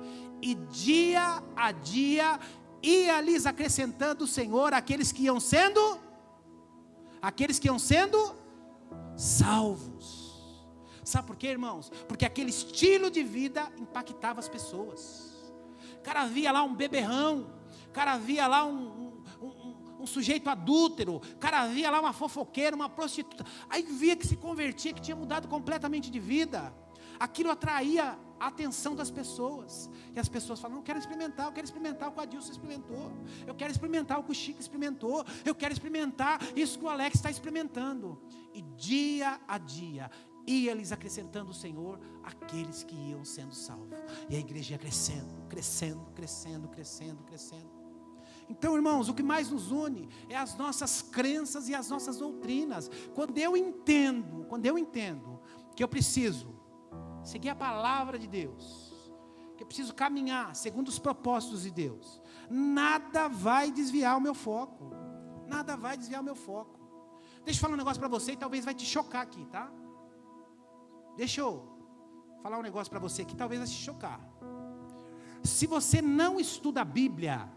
E dia a dia ia lhes acrescentando o Senhor aqueles que iam sendo salvos. Sabe por quê, irmãos? Porque aquele estilo de vida impactava as pessoas. O cara via lá um beberrão, o cara via lá um sujeito adúltero, o cara via lá uma fofoqueira, uma prostituta, aí via que se convertia, que tinha mudado completamente de vida. Aquilo atraía a atenção das pessoas, e as pessoas falam: eu quero experimentar o que o Adilson experimentou, eu quero experimentar o que o Chico experimentou, eu quero experimentar isso que o Alex está experimentando. E dia a dia ia lhes acrescentando o Senhor aqueles que iam sendo salvos, e a igreja ia crescendo. Então, irmãos, o que mais nos une é as nossas crenças e as nossas doutrinas. Quando eu entendo que eu preciso seguir a palavra de Deus, que eu preciso caminhar segundo os propósitos de Deus, nada vai desviar o meu foco. Deixa eu falar um negócio para você e talvez vai te chocar aqui, tá? Deixa eu falar um negócio para você que talvez vai te chocar. Se você não estuda a Bíblia,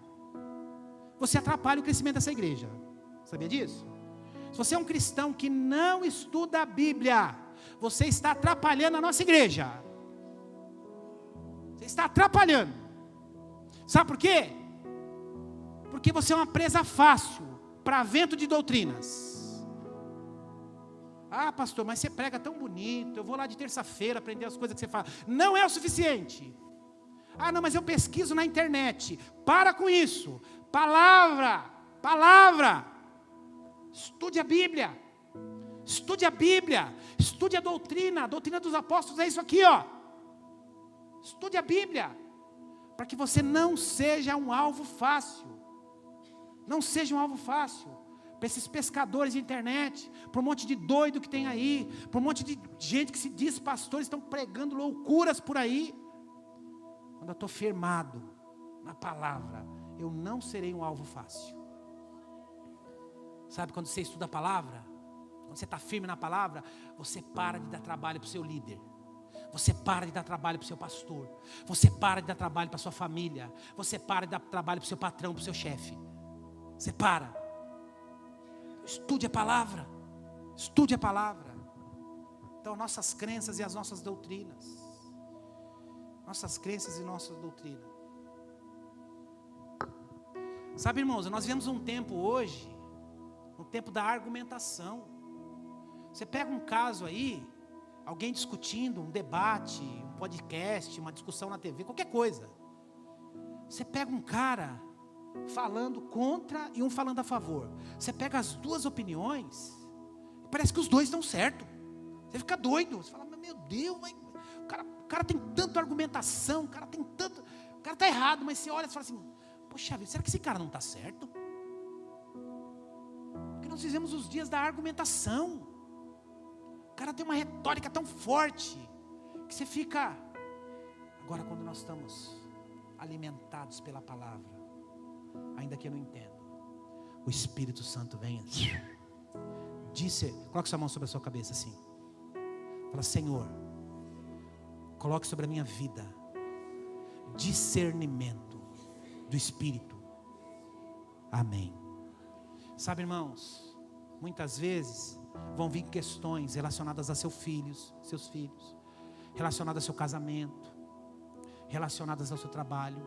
você atrapalha o crescimento dessa igreja. Sabia disso? Se você é um cristão que não estuda a Bíblia, você está atrapalhando a nossa igreja. Você está atrapalhando. Sabe por quê? Porque você é uma presa fácil para vento de doutrinas. Ah, pastor, mas você prega tão bonito, eu vou lá de terça-feira aprender as coisas que você fala. Não é o suficiente. Ah, não, mas eu pesquiso na internet. Para com isso. Palavra. Estude a Bíblia. Estude a Bíblia. Estude a doutrina. A doutrina dos apóstolos é isso aqui, ó. Estude a Bíblia. Para que você não seja um alvo fácil. Não seja um alvo fácil. Para esses pescadores de internet. Para um monte de doido que tem aí. Para um monte de gente que se diz pastores, estão pregando loucuras por aí. Quando eu estou firmado na palavra, eu não serei um alvo fácil. Sabe quando você estuda a palavra? Quando você está firme na palavra, você para de dar trabalho para o seu líder. Você para de dar trabalho para o seu pastor. Você para de dar trabalho para a sua família. Você para de dar trabalho para o seu patrão, para o seu chefe. Você para. Estude a palavra. Estude a palavra. Então, nossas crenças e as nossas doutrinas. Nossas crenças e nossas doutrinas. Sabe, irmãos, nós vivemos um tempo hoje, um tempo da argumentação. Você pega um caso aí, alguém discutindo, um debate, um podcast, uma discussão na TV, qualquer coisa. Você pega um cara falando contra e um falando a favor. Você pega as duas opiniões, parece que os dois estão certos. Você fica doido, você fala, meu Deus, o cara tem tanta argumentação, o cara está errado, mas você olha e fala assim, poxa vida, será que esse cara não está certo? Porque nós vivemos os dias da argumentação. O cara tem uma retórica tão forte, que você fica... Agora, quando nós estamos alimentados pela palavra, ainda que eu não entenda, o Espírito Santo vem, coloque sua mão sobre a sua cabeça assim, fala, Senhor, coloque sobre a minha vida discernimento do Espírito. Amém. Sabe, irmãos, muitas vezes vão vir questões relacionadas a seus filhos, relacionadas ao seu casamento, relacionadas ao seu trabalho,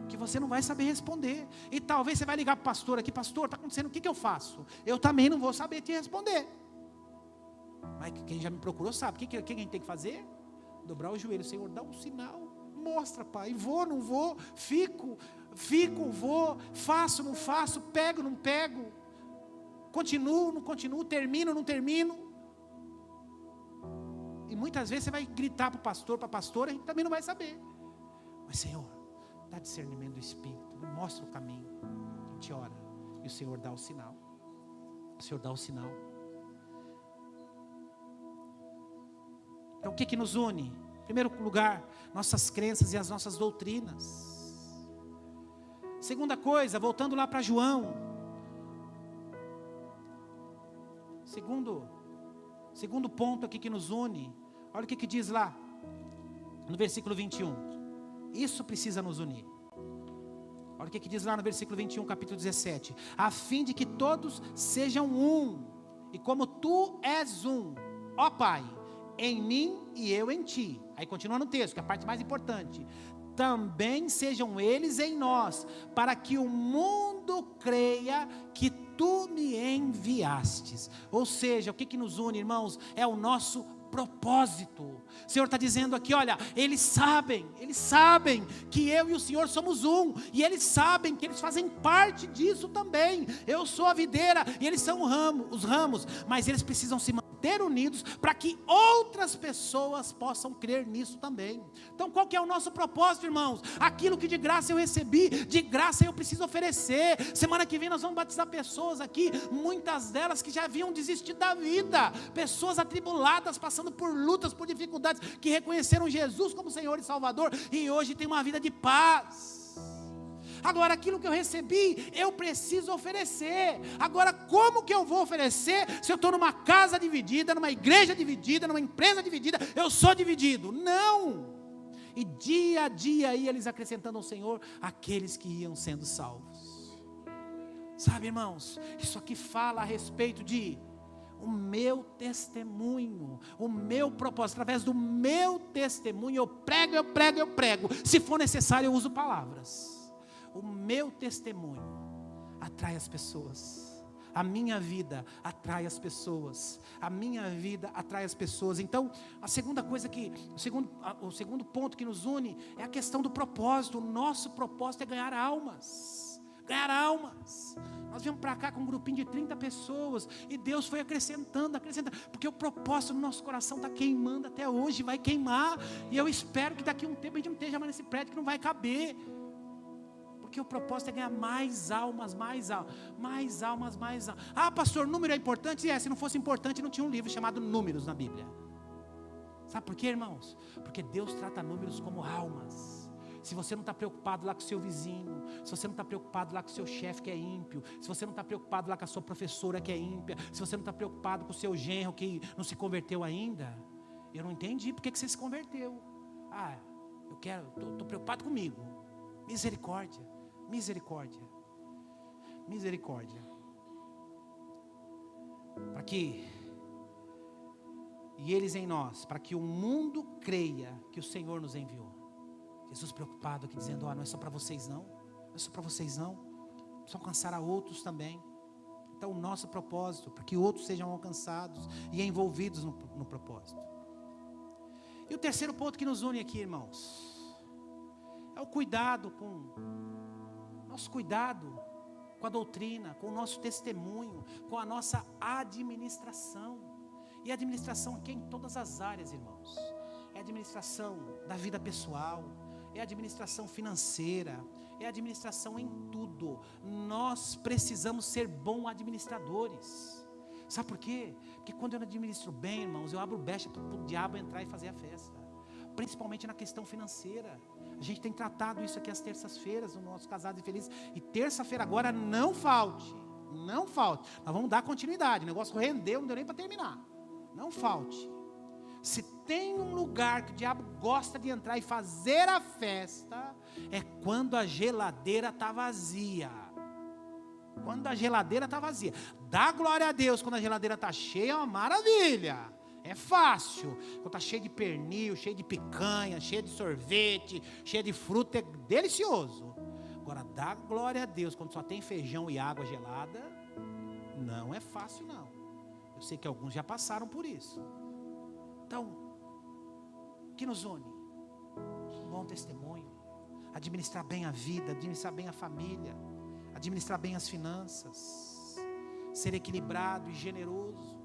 que você não vai saber responder. E talvez você vai ligar para o pastor aqui, pastor, está acontecendo, o que eu faço? Eu também não vou saber te responder. Mas quem já me procurou sabe, o que a gente tem que fazer? Dobrar o joelho, Senhor, dá um sinal, mostra, Pai, vou, não vou, fico, vou, faço, não faço, pego, não pego, continuo, não continuo, termino, não termino. E muitas vezes você vai gritar para o pastor, para a pastora, a gente também não vai saber. Mas, Senhor, dá discernimento do Espírito, mostra o caminho, a gente ora, e o Senhor dá o sinal. O Senhor dá o sinal. Então, o que nos une? Em primeiro lugar, nossas crenças e as nossas doutrinas. Segunda coisa, voltando lá para João. Segundo ponto aqui que nos une. Olha o que diz lá, no versículo 21. Isso precisa nos unir. Olha o que diz lá no versículo 21, capítulo 17. A fim de que todos sejam um. E como tu és um, ó Pai, em mim e eu em ti. Aí continua no texto, que é a parte mais importante. Também sejam eles em nós, para que o mundo creia que tu me enviastes. Ou seja, o que nos une, irmãos? É o nosso propósito. O Senhor está dizendo aqui, olha, eles sabem que eu e o Senhor somos um, e eles sabem que eles fazem parte disso também. Eu sou a videira e eles são os ramos, mas eles precisam se manter unidos para que outras pessoas possam crer nisso também. Então, qual que é o nosso propósito, irmãos? Aquilo que de graça eu recebi, de graça eu preciso oferecer. Semana que vem nós vamos batizar pessoas aqui, muitas delas que já haviam desistido da vida, pessoas atribuladas, passando por lutas, por dificuldades, que reconheceram Jesus como Senhor e Salvador, e hoje tem uma vida de paz. Agora, aquilo que eu recebi, eu preciso oferecer. Agora, como que eu vou oferecer se eu estou numa casa dividida, numa igreja dividida, numa empresa dividida? Eu sou dividido. Não! E dia a dia ia eles acrescentando ao Senhor aqueles que iam sendo salvos. Sabe, irmãos, isso aqui fala a respeito de o meu testemunho, o meu propósito. Através do meu testemunho eu prego. Se for necessário eu uso palavras. O meu testemunho atrai as pessoas. A minha vida atrai as pessoas. A minha vida atrai as pessoas. Então, a segunda coisa o segundo ponto que nos une é a questão do propósito. O nosso propósito é ganhar almas. Ganhar almas. Nós viemos para cá com um grupinho de 30 pessoas e Deus foi acrescentando, porque o propósito no nosso coração está queimando até hoje, vai queimar. E eu espero que daqui a um tempo a gente não esteja mais nesse prédio que não vai caber. Porque o propósito é ganhar mais almas. Ah, pastor, número é importante? Se não fosse importante não tinha um livro chamado Números na Bíblia. Sabe por quê, irmãos? Porque Deus trata números como almas. Se você não está preocupado lá com o seu vizinho, se você não está preocupado lá com o seu chefe que é ímpio, se você não está preocupado lá com a sua professora que é ímpia, se você não está preocupado com o seu genro que não se converteu ainda, eu não entendi porque que você se converteu. Estou preocupado comigo. Misericórdia. E eles em nós, para que o mundo creia que o Senhor nos enviou. Jesus preocupado aqui dizendo, não é só para vocês não, precisa alcançar a outros também. Então o nosso propósito, para que outros sejam alcançados e envolvidos no propósito. E o terceiro ponto que nos une aqui, irmãos, é o nosso cuidado com a doutrina, com o nosso testemunho, com a nossa administração. E a administração aqui é em todas as áreas, irmãos. É a administração da vida pessoal, é a administração financeira, é a administração em tudo. Nós precisamos ser bons administradores. Sabe por quê? Porque quando eu não administro bem, irmãos, eu abro brecha para o diabo entrar e fazer a festa. Principalmente na questão financeira. A gente tem tratado isso aqui às terças-feiras, no nosso Casados e Felizes. E terça-feira agora não falte. Nós vamos dar continuidade. O negócio rendeu, não deu nem para terminar. Não falte. Se tem um lugar que o diabo gosta de entrar e fazer a festa, é quando a geladeira está vazia. Dá glória a Deus quando a geladeira está cheia, é uma maravilha. É fácil. Quando está cheio de pernil, cheio de picanha, cheio de sorvete, cheio de fruta, é delicioso. Agora, dá glória a Deus quando só tem feijão e água gelada, não é fácil não. Eu sei que alguns já passaram por isso. Então, o que nos une? Um bom testemunho, administrar bem a vida, administrar bem a família, administrar bem as finanças, ser equilibrado e generoso.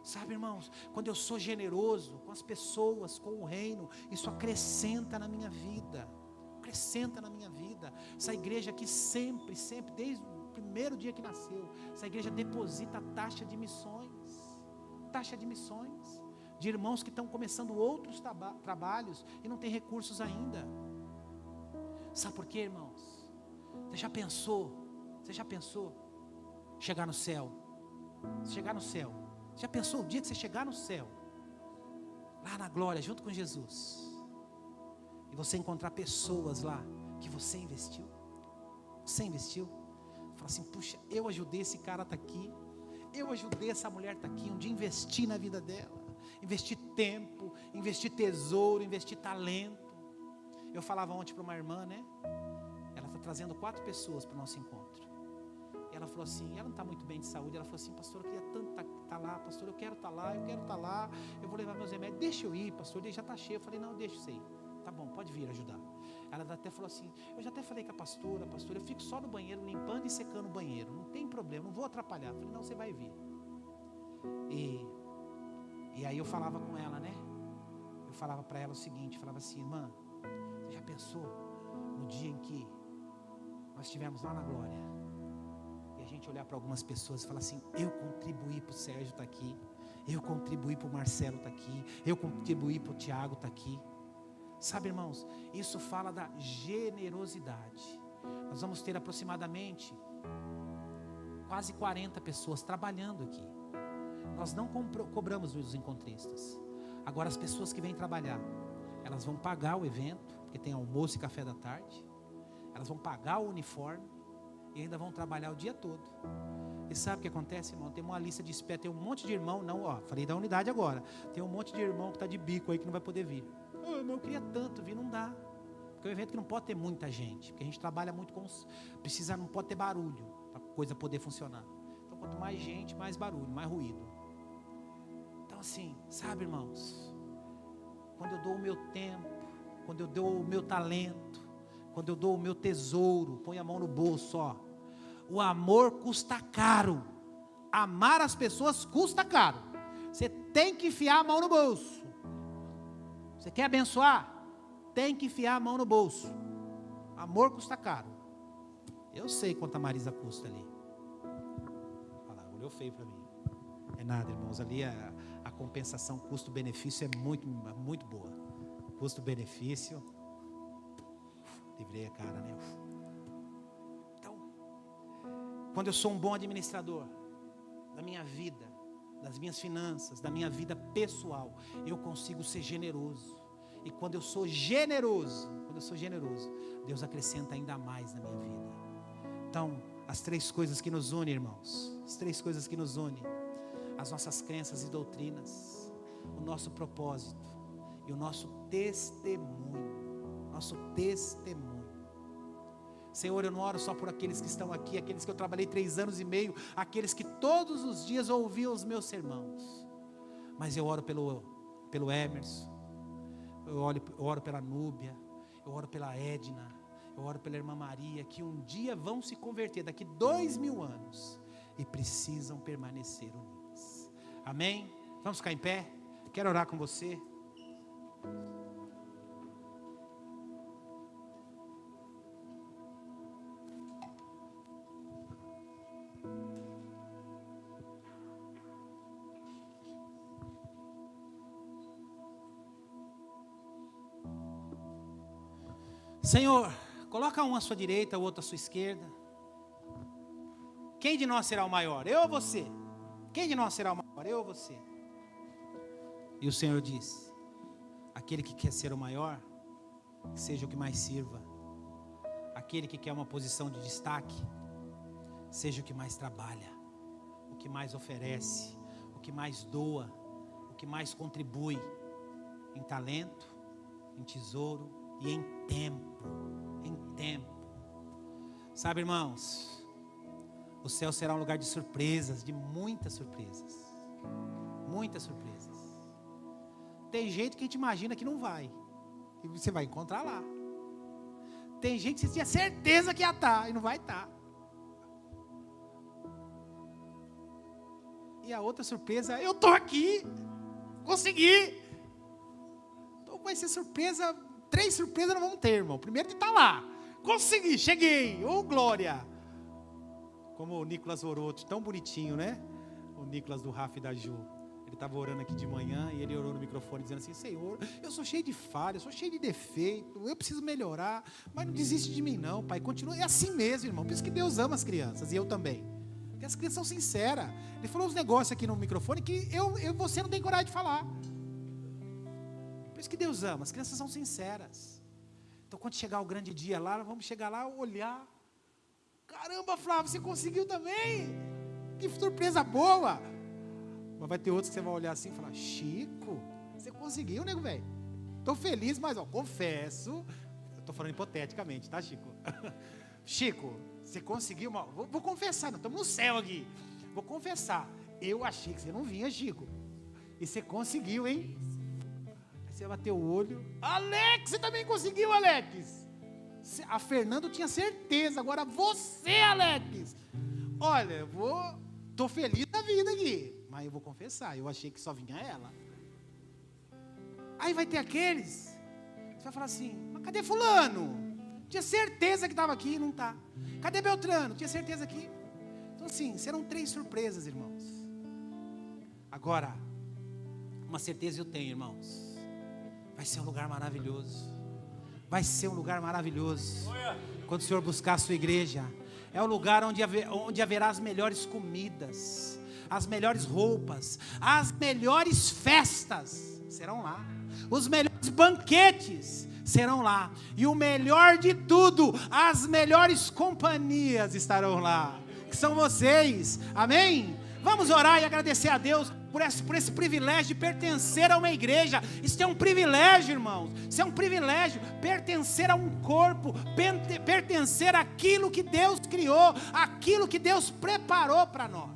Sabe, irmãos, quando eu sou generoso com as pessoas, com o reino, isso acrescenta na minha vida. Essa igreja aqui sempre, desde o primeiro dia que nasceu, essa igreja deposita a taxa de missões, de irmãos que estão começando outros trabalhos e não tem recursos ainda. Sabe por quê, irmãos? Você já pensou chegar no céu? Já pensou o dia que você chegar no céu, lá na glória, junto com Jesus, e você encontrar pessoas lá que você investiu? Fala assim, puxa, eu ajudei esse cara a estar aqui, eu ajudei essa mulher a estar aqui, um dia investi na vida dela, investi tempo, investi tesouro, investi talento. Eu falava ontem para uma irmã, né? Ela está trazendo 4 pessoas para o nosso encontro. E ela falou assim, ela não está muito bem de saúde, ela falou assim, pastor, eu queria tanto estar lá, pastor, eu quero estar lá, eu vou levar meus remédios, deixa eu ir, pastor, ele já está cheio. Eu falei, não, deixa isso aí, tá bom, pode vir ajudar. Ela até falou assim, eu já até falei com a pastora, eu fico só no banheiro, limpando e secando o banheiro, não tem problema, não vou atrapalhar. Eu falei, não, você vai vir. E aí eu falava com ela, né? Eu falava para ela o seguinte, falava assim, irmã, você já pensou no dia em que nós estivemos lá na glória, e a gente olhar para algumas pessoas e falar assim, eu contribuí para o Sérgio estar aqui, eu contribuí para o Marcelo estar aqui, eu contribuí para o Tiago estar aqui. Sabe, irmãos, isso fala da generosidade. Nós vamos ter aproximadamente quase 40 pessoas trabalhando aqui. Nós não cobramos os encontristas. Agora as pessoas que vêm trabalhar, elas vão pagar o evento, porque tem almoço e café da tarde. Elas vão pagar o uniforme e ainda vão trabalhar o dia todo. E sabe o que acontece, irmão? Tem uma lista de espera, tem um monte de irmão, falei da unidade agora. Tem um monte de irmão que está de bico aí que não vai poder vir. Eu queria tanto vir, não dá. Porque é um evento que não pode ter muita gente, porque a gente trabalha muito com, não pode ter barulho, para a coisa poder funcionar. Então quanto mais gente, mais barulho, mais ruído. Então assim, sabe, irmãos, quando eu dou o meu tempo, quando eu dou o meu talento, quando eu dou o meu tesouro, põe a mão no bolso, ó. O amor custa caro. Amar as pessoas custa caro. Você tem que enfiar a mão no bolso. Você quer abençoar? Tem que enfiar a mão no bolso. Amor custa caro. Eu sei quanto a Marisa custa ali. Olha lá, olhou feio para mim. É nada, irmãos. Ali a compensação custo-benefício é muito, muito boa. Custo-benefício. Livrei a cara, né? Então, quando eu sou um bom administrador da minha vida, das minhas finanças, da minha vida pessoal, eu consigo ser generoso. E quando eu sou generoso, Deus acrescenta ainda mais na minha vida. Então, as 3 coisas que nos unem, irmãos, as 3 coisas que nos unem: as nossas crenças e doutrinas, o nosso propósito e o nosso testemunho. Senhor, eu não oro só por aqueles que estão aqui, aqueles que eu trabalhei 3 anos e meio, aqueles que todos os dias ouviam os meus sermãos, mas eu oro pelo Emerson, eu oro pela Núbia, eu oro pela Edna, eu oro pela irmã Maria, que um dia vão se converter, daqui 2000 anos, e precisam permanecer unidas. Amém? Vamos ficar em pé? Quero orar com você. Senhor, coloca um à sua direita, o outro à sua esquerda. Quem de nós será o maior? Eu ou você? Quem de nós será o maior? Eu ou você? E o Senhor diz: aquele que quer ser o maior, que seja o que mais sirva. Aquele que quer uma posição de destaque, seja o que mais trabalha, o que mais oferece, o que mais doa, o que mais contribui em talento, em tesouro e em tempo. Sabe, irmãos, o céu será um lugar de surpresas, de muitas surpresas. Tem gente que a gente imagina que não vai, e você vai encontrar lá. Tem gente que você tinha certeza que ia estar, e não vai estar. E a outra surpresa: eu estou aqui, consegui. Então vai ser surpresa. 3 surpresas não vamos ter, irmão. Primeiro de estar lá, consegui, cheguei, glória. Como o Nicolas orou, tão bonitinho, né? O Nicolas do Rafa e da Ju. Ele estava orando aqui de manhã e ele orou no microfone dizendo assim: Senhor, eu sou cheio de falha, eu sou cheio de defeito, eu preciso melhorar, mas não desiste de mim não, Pai, continua. É assim mesmo, irmão. Por isso que Deus ama as crianças, e eu também, porque as crianças são sinceras. Ele falou uns negócios aqui no microfone que você não tem coragem de falar. Por isso que Deus ama, as crianças são sinceras. Então quando chegar o grande dia lá, nós vamos chegar lá, olhar: caramba, Flávio, você conseguiu também, que surpresa boa. Mas vai ter outros que você vai olhar assim e falar: Chico, você conseguiu, nego velho? Estou feliz, mas confesso, eu estou falando hipoteticamente, tá, Chico? Chico, você conseguiu, vou confessar, nós estamos no céu aqui, vou confessar, eu achei que você não vinha, Chico, e você conseguiu, hein? Aí você bateu o olho: Alex, você também conseguiu, Alex. A Fernanda tinha certeza, agora você, Alex. Olha, estou feliz da vida aqui, mas eu vou confessar, eu achei que só vinha ela. Aí vai ter aqueles, você vai falar assim: mas cadê fulano? Tinha certeza que estava aqui e não está. Cadê Beltrano? Tinha certeza aqui. Então assim, serão 3 surpresas, irmãos. Agora, uma certeza eu tenho, irmãos: Vai ser um lugar maravilhoso. Vai ser um lugar maravilhoso. Quando o Senhor buscar a sua igreja, é o lugar onde haverá as melhores comidas, as melhores roupas, as melhores festas serão lá, os melhores banquetes serão lá, e o melhor de tudo, as melhores companhias estarão lá, que são vocês, amém? Vamos orar e agradecer a Deus por esse privilégio de pertencer a uma igreja. Isso é um privilégio, irmãos. Isso é um privilégio, pertencer a um corpo, pertencer àquilo que Deus criou, aquilo que Deus preparou para nós.